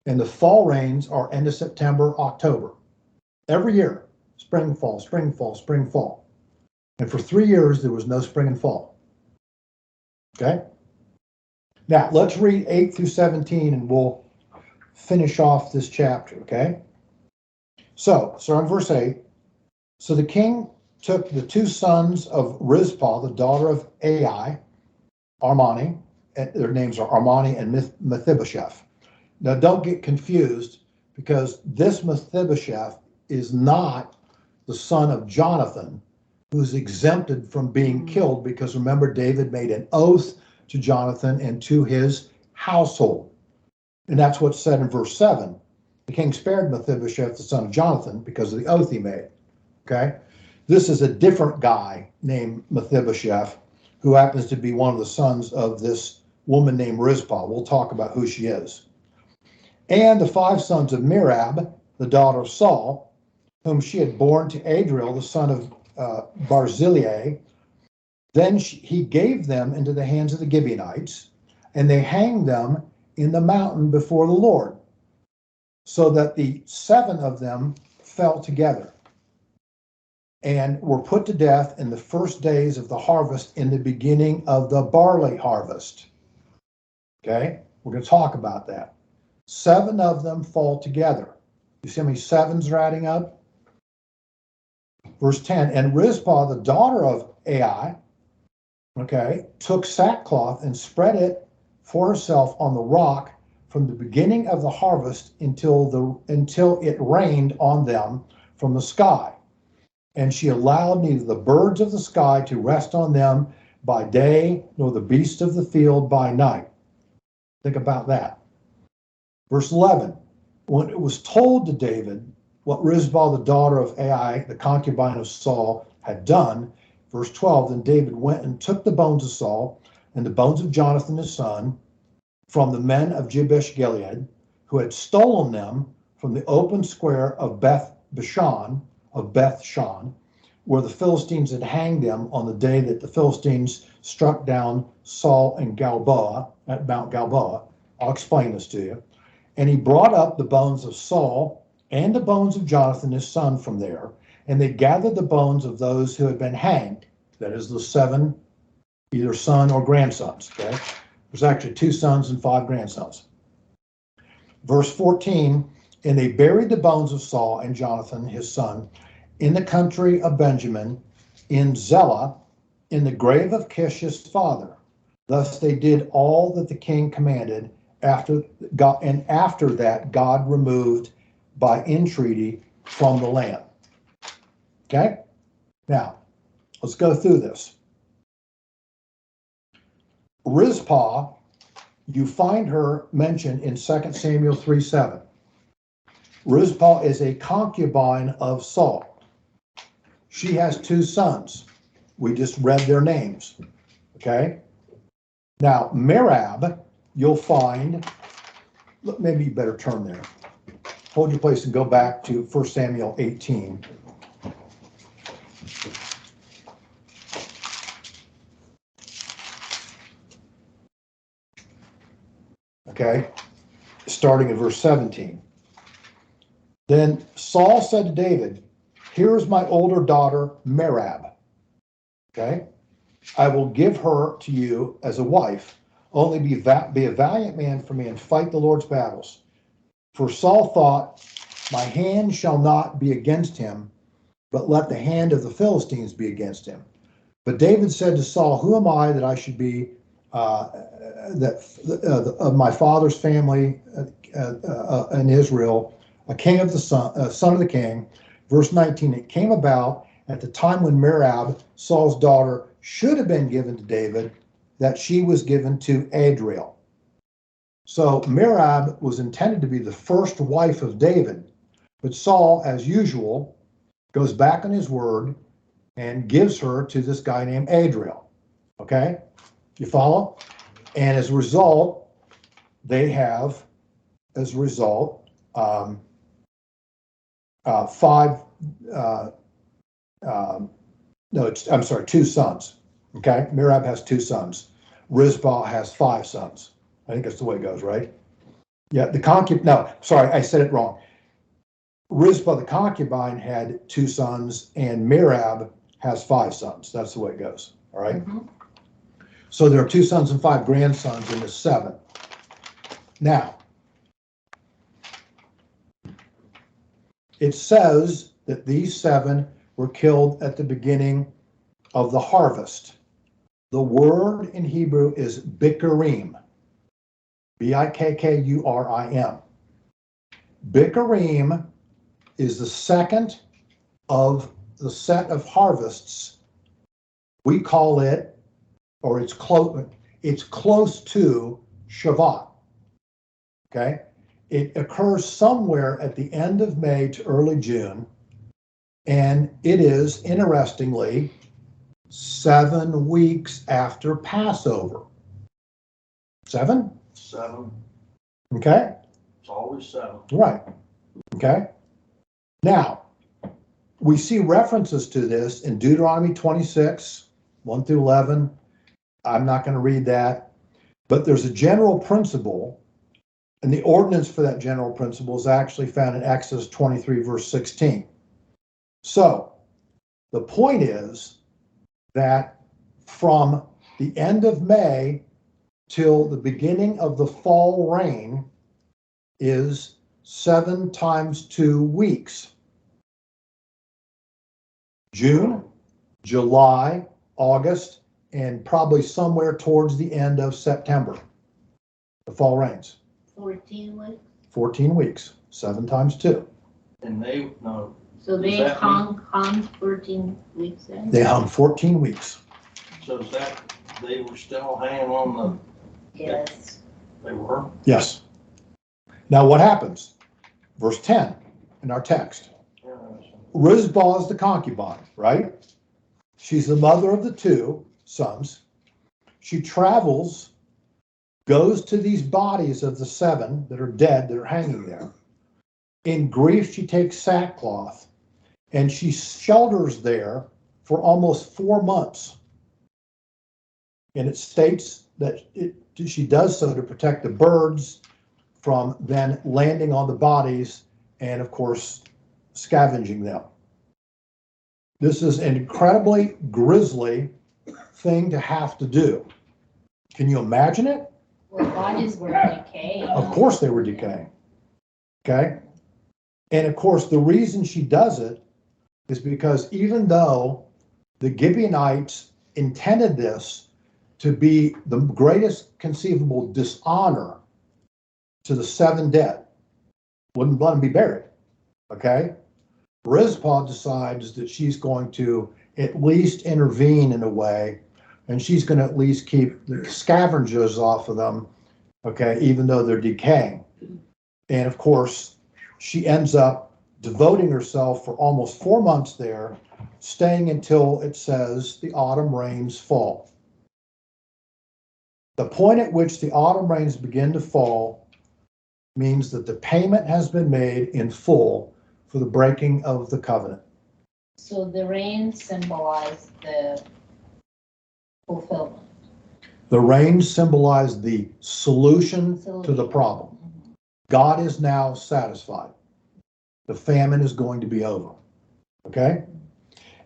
and the fall rains are end of September, October. Every year, spring, fall, spring, fall, spring, fall. And for 3 years, there was no spring and fall. Okay? Now, let's read 8 through 17 and we'll finish off this chapter, okay? So in verse 8, so the king took the 2 sons of Rizpah, the daughter of Ai, Armani, and their names are Armani and Mephibosheth. Now, don't get confused, because this Mephibosheth is not the son of Jonathan, who's exempted from being killed, because remember, David made an oath to Jonathan and to his household. And that's what's said in verse 7. The king spared Mephibosheth, the son of Jonathan, because of the oath he made. Okay? This is a different guy named Mephibosheth, who happens to be one of the sons of this woman named Rizpah. We'll talk about who she is. And the 5 sons of Merab, the daughter of Saul, whom she had borne to Adriel, the son of Barzillai. Then he gave them into the hands of the Gibeonites, and they hanged them in the mountain before the Lord, so that the 7 of them fell together and were put to death in the first days of the harvest, in the beginning of the barley harvest. Okay, we're going to talk about that. 7 of them fall together. You see how many 7s are adding up? Verse 10, and Rizpah, the daughter of Ai, okay, took sackcloth and spread it for herself on the rock from the beginning of the harvest until it rained on them from the sky. And she allowed neither the birds of the sky to rest on them by day, nor the beasts of the field by night. Think about that. Verse 11, when it was told to David what Rizpah, the daughter of Ai, the concubine of Saul, had done, Verse 12, then David went and took the bones of Saul and the bones of Jonathan his son from the men of Jabesh Gilead, who had stolen them from the open square of Beth Shan, where the Philistines had hanged them on the day that the Philistines struck down Saul and Gilboa at Mount Gilboa. I'll explain this to you. And he brought up the bones of Saul and the bones of Jonathan his son from there, and they gathered the bones of those who had been hanged, that is the 7, either son or grandsons, okay? There's actually 2 sons and 5 grandsons. Verse 14, and they buried the bones of Saul and Jonathan his son in the country of Benjamin, in Zelah, in the grave of Kish his father. Thus they did all that the king commanded. After that, God removed by entreaty from the land. Okay? Now, let's go through this. Rizpah, you find her mentioned in 2 Samuel 3:7. Rizpah is a concubine of Saul. She has 2 sons. We just read their names. Okay? Now, Merab, you'll find, look, maybe you better turn there. Hold your place and go back to 1 Samuel 18. Okay? Starting at verse 17. Then Saul said to David, here is my older daughter, Merab. Okay? I will give her to you as a wife. Only be a valiant man for me and fight the Lord's battles. For Saul thought, my hand shall not be against him, but let the hand of the Philistines be against him. But David said to Saul, who am I that I should be of my father's family in Israel, a king of the son of the king? Verse 19, it came about at the time when Merab, Saul's daughter, should have been given to David, that she was given to Adriel. So Merab was intended to be the first wife of David, but Saul, as usual, goes back on his word and gives her to this guy named Adriel. Okay? You follow? And as a result, they have, two sons. Okay? Merab has 2 sons. Rizpah has 5 sons. I think that's the way it goes, right? Yeah, I said it wrong. Rizpah, the concubine, had 2 sons, and Merab has 5 sons. That's the way it goes, all right? Mhm. So there are 2 sons and 5 grandsons in the 7. Now, it says that these 7 were killed at the beginning of the harvest. The word in Hebrew is bikurim, Bikkurim. Bikurim is the second of the set of harvests. We call it, or it's close to Shavuot. Okay? It occurs somewhere at the end of May to early June, and it is, interestingly, 7 weeks after Passover. 7? 7. Okay? It's always 7. Right. Okay? Now, we see references to this in Deuteronomy 26, 1 through 11. I'm not going to read that, but there's a general principle, and the ordinance for that general principle is actually found in Exodus 23, verse 16. So, the point is that from the end of May till the beginning of the fall rain is 7 times 2 weeks. June, July, August, and probably somewhere towards the end of September. The fall rains. 14 weeks. 14 weeks, 7 times 2. And So Does they that hung 14 weeks then? They hung 14 weeks. so is that, they were still hanging on Yes. they were? Yes. Now what happens? Verse 10 in our text. Rizpah is the concubine, right? She's the mother of the two sons. She travels, goes to these bodies of the 7 that are dead, that are hanging there. In grief, she takes sackcloth and she shelters there for almost 4 months. And it states that she does so to protect the birds from then landing on the bodies and, of course, scavenging them. This is an incredibly grisly thing to have to do. Can you imagine it? Well, bodies were decaying. Of course they were decaying. Okay? And of course, the reason she does it is because even though the Gibeonites intended this to be the greatest conceivable dishonor to the 7 dead, wouldn't let them be buried. Okay? Rizpah decides that she's going to at least intervene in a way, and she's going to at least keep the scavengers off of them, okay, even though they're decaying. And of course, she ends up devoting herself for almost 4 months there, staying until it says the autumn rains fall. The point at which the autumn rains begin to fall means that the payment has been made in full for the breaking of the covenant. So the rain symbolized the fulfillment. The rains symbolize the solution to the problem. God is now satisfied. The famine is going to be over. Okay?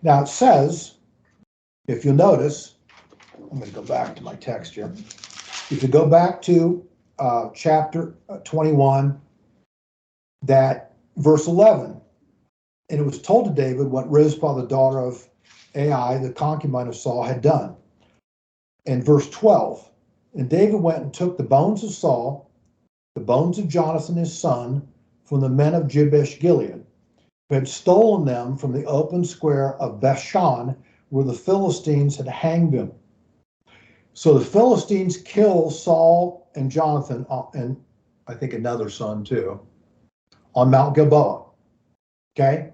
Now it says, if you'll notice, I'm going to go back to my text here. If you go back to chapter 21, that verse 11, and it was told to David what Rizpah, the daughter of Ai, the concubine of Saul, had done. And verse 12, and David went and took the bones of Saul, the bones of Jonathan his son, from the men of Jabesh Gilead, who had stolen them from the open square of Bethshan, where the Philistines had hanged them. So the Philistines kill Saul and Jonathan, and I think another son too, on Mount Gilboa. Okay?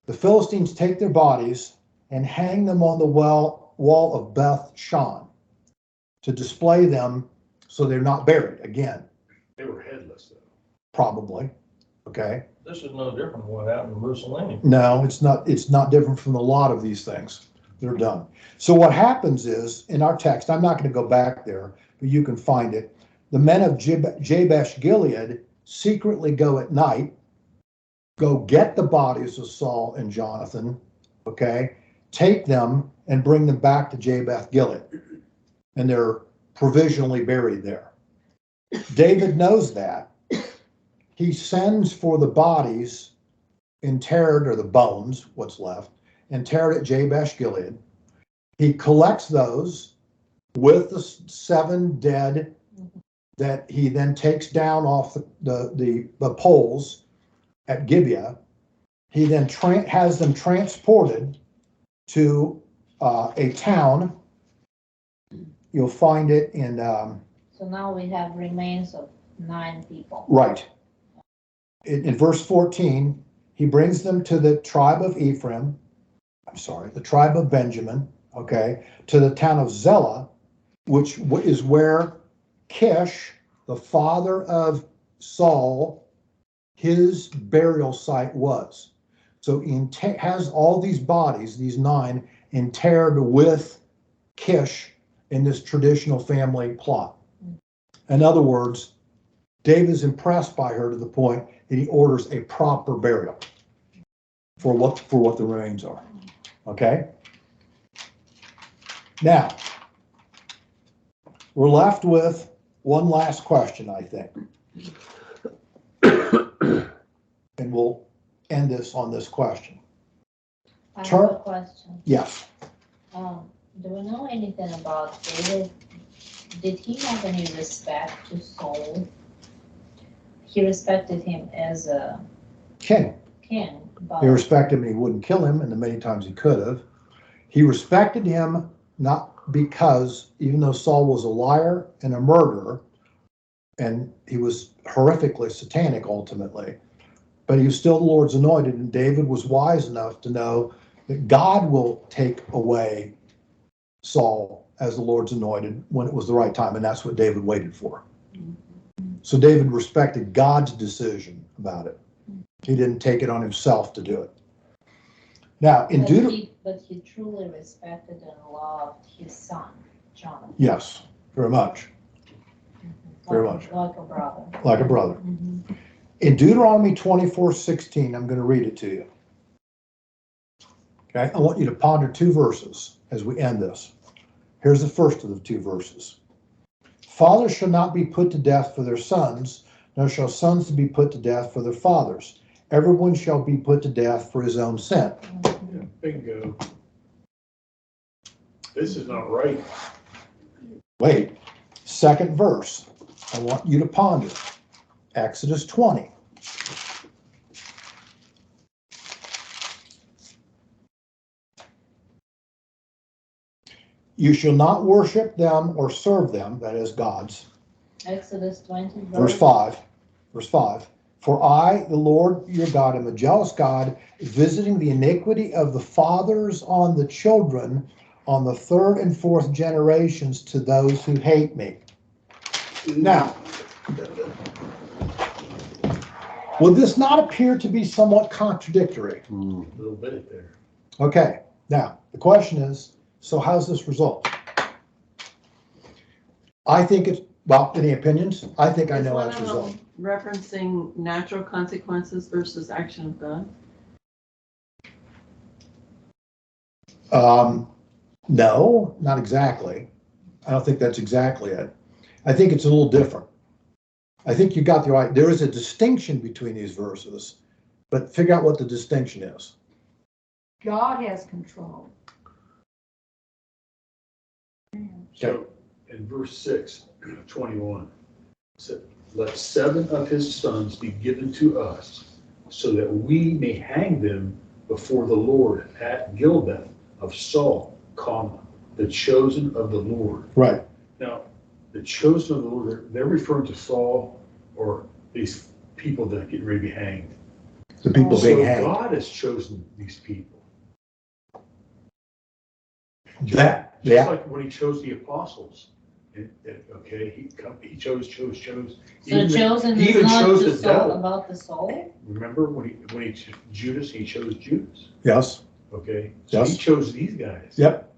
The Philistines take their bodies and hang them on the wall of Beth Shan to display them so they're not buried again. They were headless though. Probably. Okay? This is no different than what happened to Mussolini. No, it's not different from a lot of these things. They're done. So what happens is, in our text, I'm not going to go back there, but you can find it. The men of Jabesh Gilead secretly go at night, go get the bodies of Saul and Jonathan, okay, take them and bring them back to Jabesh Gilead. And they're provisionally buried there. David knows that. He sends for the bodies interred, or the bones, what's left, interred at Jabesh Gilead. He collects those with the 7 dead that he then takes down off the poles at Gibeah. He then has them transported to a town. You'll find it in So now we have remains of 9 people. right. In verse 14, he brings them to the tribe of Ephraim, the tribe of Benjamin, okay, to the town of Zelah, which is where Kish, the father of Saul, his burial site was. So he has all these bodies, these 9, interred with Kish in this traditional family plot. In other words, David's impressed by her to the point that he orders a proper burial for what the remains are. Okay? Now, we're left with one last question, I think. And we'll end this on this question. I have Sure. a question. Yes. Do we know anything about David? Did he have any respect to Saul? He respected him as a King. king, but He respected him and he wouldn't kill him, and the many times he could have. He respected him not because, even though Saul was a liar and a murderer, and he was horrifically satanic ultimately, but he was still the Lord's anointed, and David was wise enough to know that God will take away Saul as the Lord's anointed when it was the right time, and that's what David waited for. So David respected God's decision about it. He didn't take it on himself to do it. Now, in Deuteronomy, But he truly respected and loved his son, Jonathan. yes, very much, very much. Like a brother. Like a brother. Mhm. In Deuteronomy 24:16, I'm going to read it to you. Okay, I want you to ponder two verses as we end this. Here's the first of the two verses. Fathers shall not be put to death for their sons, nor shall sons be put to death for their fathers. Everyone shall be put to death for his own sin. Yeah, bingo. This is not right. Wait, second verse. I want you to ponder. Exodus 20. You shall not worship them or serve them, that is gods. Exodus 20. Verse 5. For I, the Lord your God, am a jealous God, visiting the iniquity of the fathers on the children, on the third and fourth generations to those who hate me. Now, would this not appear to be somewhat contradictory? A little bit there. Okay, now, the question is, so how's this result? I think it's, well, any opinions? I think I know how it's result. Referencing natural consequences versus action of God? No, not exactly. I don't think that's exactly it. I think it's a little different. I think you got the right, there is a distinction between these verses, but figure out what the distinction is. God has control. So in verse 6, 21, it said, let 7 of his sons be given to us, so that we may hang them before the Lord at Gilbeth of Saul, comma, the chosen of the Lord. Right. Now, the chosen of the Lord, they're referring to Saul or these people that get ready to be hanged. The people So being hanged. God has chosen these people. That, Just yeah, like when he chose the apostles. Okay, he chose. So Even- chosen he is even not chose the the soul, devil. about the soul? Remember when he Judas, he chose Judas. yes, Okay, so he Yes. chose these guys. yep,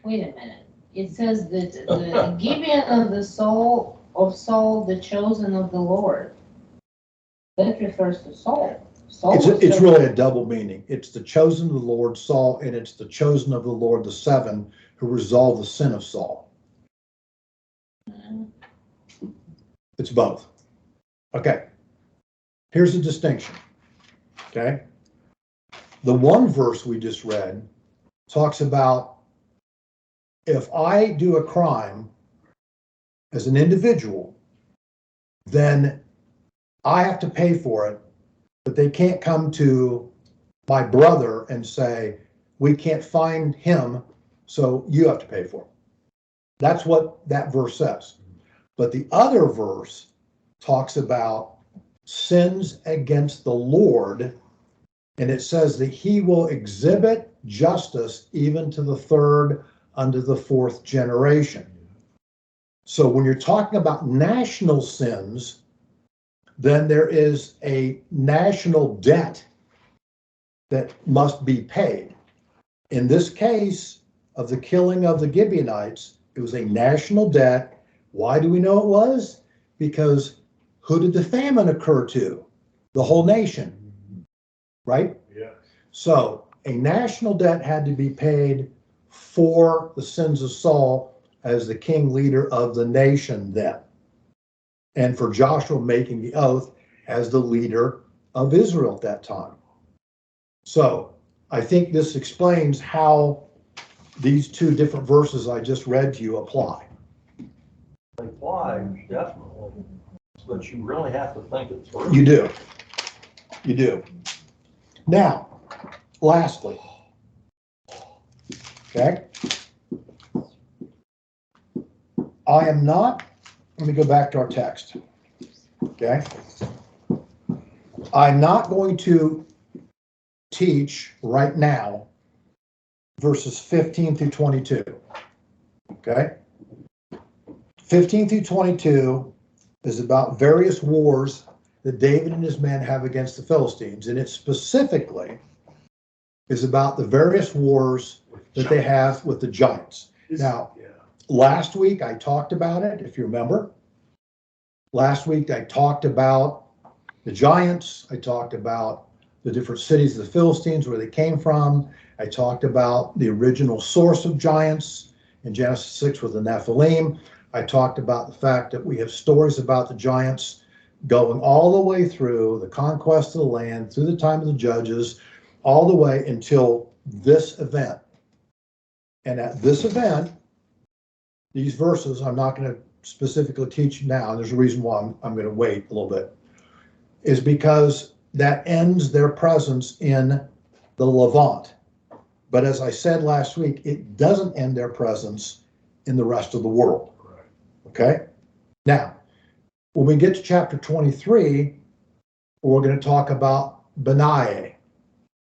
Wait a minute. It says that the Gibeon of the soul of Saul, the chosen of the Lord. That refers to Saul. Saul was it's chosen. really a double meaning. It's the chosen of the Lord, Saul, and it's the chosen of the Lord, the 7, who resolved the sin of Saul. It's both. Okay. Here's the distinction. Okay. The one verse we just read talks about if I do a crime as an individual, then I have to pay for it, but they can't come to my brother and say, we can't find him, so you have to pay for it. That's what that verse says. But the other verse talks about sins against the Lord, and it says that he will exhibit justice even to the third unto the fourth generation. So when you're talking about national sins, then there is a national debt that must be paid. In this case of the killing of the Gibeonites, it was a national debt. Why do we know it was? Because who did the famine occur to? The whole nation, right? Yeah. So a national debt had to be paid for the sins of Saul as the king leader of the nation then. And for Joshua making the oath as the leader of Israel at that time. So I think this explains how these two different verses I just read to you apply. Apply, definitely, but you really have to think it through. You do. You do. Now, lastly, okay? I am not, let me go back to our text, okay? I'm not going to teach right now verses 15 through 22. Okay? 15 through 22 is about various wars that David and his men have against the Philistines, and it specifically is about the various wars that they have with the giants. Now, Yeah. last week I talked about it, if you remember. Last week I talked about the giants. I talked about the different cities of the Philistines, where they came from. I talked about the original source of giants in Genesis 6 with the Nephilim. I talked about the fact that we have stories about the giants going all the way through the conquest of the land, through the time of the judges, all the way until this event. And at this event, these verses, I'm not going to specifically teach now, and there's a reason why I'm going to wait a little bit, is because that ends their presence in the Levant. But as I said last week, it doesn't end their presence in the rest of the world. Okay? Now, when we get to chapter 23, we're going to talk about Benaiah,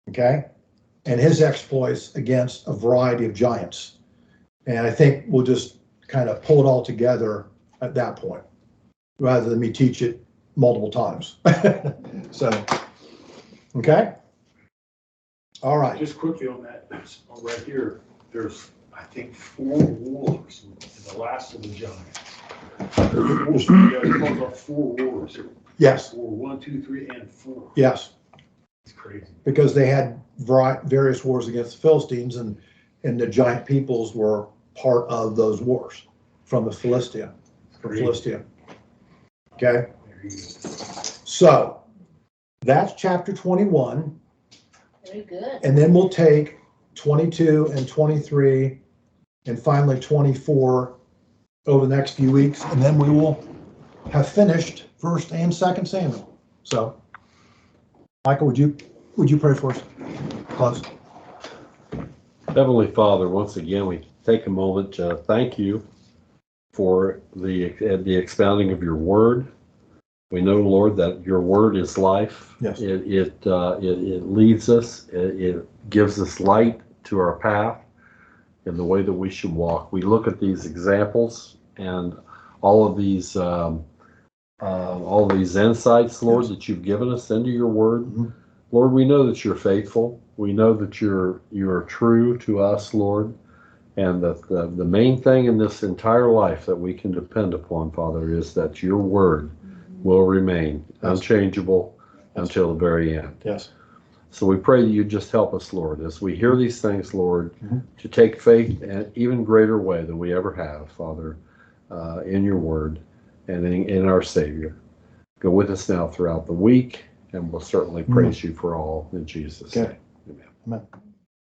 okay, and his exploits against a variety of giants. And I think we'll just kind of pull it all together at that point, rather than me teach it multiple times. So, okay? All right. Just quickly on that, right here, there's, I think, 4 wars in the last of the giants. You talk about 4 wars. Yes, War 1, 2, 3, and 4. yes, It's crazy. because they had various wars against the Philistines, and the giant peoples were part of those wars from the Philistia. Okay? There you go. So that's chapter 21, Very good. and then we'll take 22 and 23 and finally 24 over the next few weeks, and then we will have finished 1st and 2nd Samuel. So, Michael, would you pray for us? Close. Heavenly Father, once again, we take a moment to thank you for the expounding of your word. We know, Lord, that your word is life. Yes. It leads us. It gives us light to our path in the way that we should walk. We look at these examples and all of these insights, Lord, Yes. that you've given us into your word. Mhm. Lord, we know that you're faithful. We know that you're true to us, Lord. And the main thing in this entire life that we can depend upon, Father, is that your word will remain Yes. unchangeable until the very end. Yes. So we pray that you just help us, Lord, as we hear these things, Lord, Mhm. to take faith in an even greater way than we ever have, Father, in your word and in our Savior. Go with us now throughout the week, and we'll certainly praise you for all in Jesus' Okay. name. Amen. Amen.